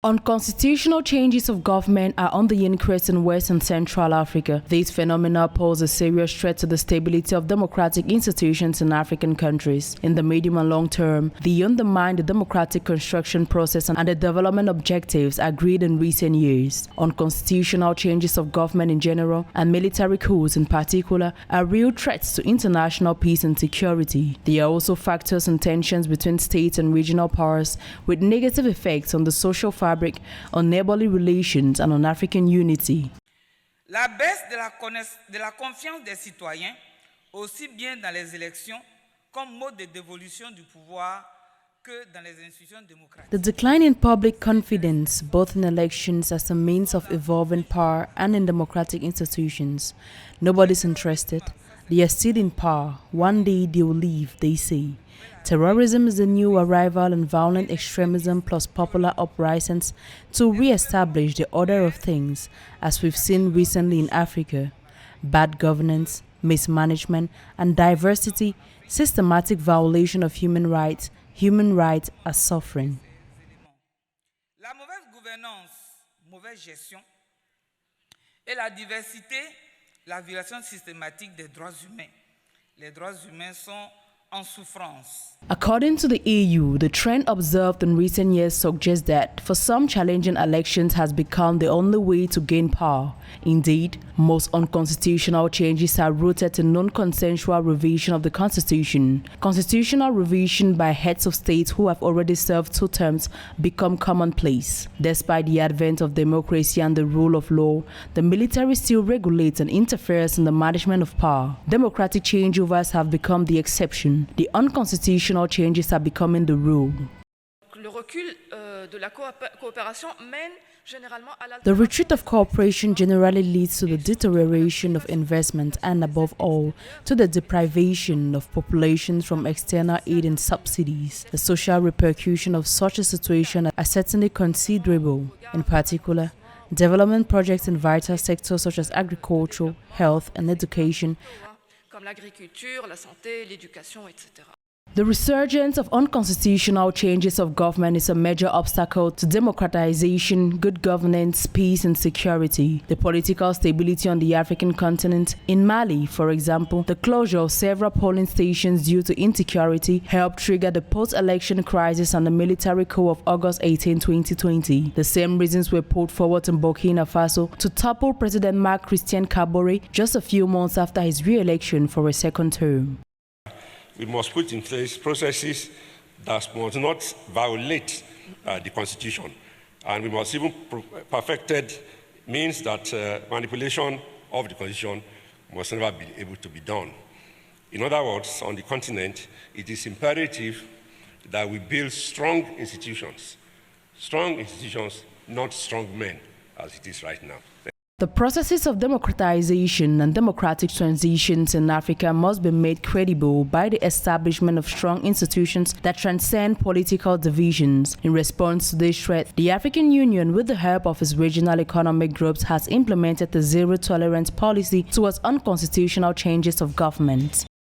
Unconstitutional changes of government are on the increase in West and Central Africa. These phenomena pose a serious threat to the stability of democratic institutions in African countries. In the medium and long term, they undermine the democratic construction process and the development objectives agreed in recent years. Unconstitutional changes of government in general and military coups in particular are real threats to international peace and security. They are also factors in tensions between state and regional powers with negative effects on the social fabric, on neighborly relations and on African unity. La baisse de la confiance des citoyens, aussi bien dans les élections comme mode de dévolution du pouvoir que dans les institutions démocratiques. The decline in public confidence, both in elections as a means of evolving power and in democratic institutions. Nobody's interested. They are still in power. One day they will leave, they say. Terrorism is the new arrival and violent extremism plus popular uprisings to re-establish the order of things, as we've seen recently in Africa. Bad governance, mismanagement, and diversity, systematic violation of human rights are suffering. La mauvaise gouvernance, mauvaise gestion et la diversité, la violation systématique des droits humains. Les droits humains sont en souffrance. According to the EU, the trend observed in recent years suggests that for some, challenging elections has become the only way to gain power. Indeed, most unconstitutional changes are rooted in non-consensual revision of the Constitution. Constitutional revision by heads of states who have already served 2 terms become commonplace. Despite the advent of democracy and the rule of law, the military still regulates and interferes in the management of power. Democratic changeovers have become the exception. The unconstitutional changes are becoming the rule. The retreat of cooperation generally leads to the deterioration of investment and, above all, to the deprivation of populations from external aid and subsidies. The social repercussions of such a situation are certainly considerable. In particular, development projects in vital sectors such as agriculture, health, and education. The resurgence of unconstitutional changes of government is a major obstacle to democratization, good governance, peace and security. The political stability on the African continent. In Mali, for example, the closure of several polling stations due to insecurity helped trigger the post-election crisis and the military coup of August 18, 2020. The same reasons were put forward in Burkina Faso to topple President Marc-Christian Kabore just a few months after his re-election for a second term. We must put in place processes that must not violate the Constitution. And we must even perfected means that manipulation of the Constitution must never be able to be done. In other words, on the continent, it is imperative that we build strong institutions, not strong men, as it is right now. The processes of democratization and democratic transitions in Africa must be made credible by the establishment of strong institutions that transcend political divisions. In response to this threat, the African Union, with the help of its regional economic groups, has implemented the zero-tolerance policy towards unconstitutional changes of government.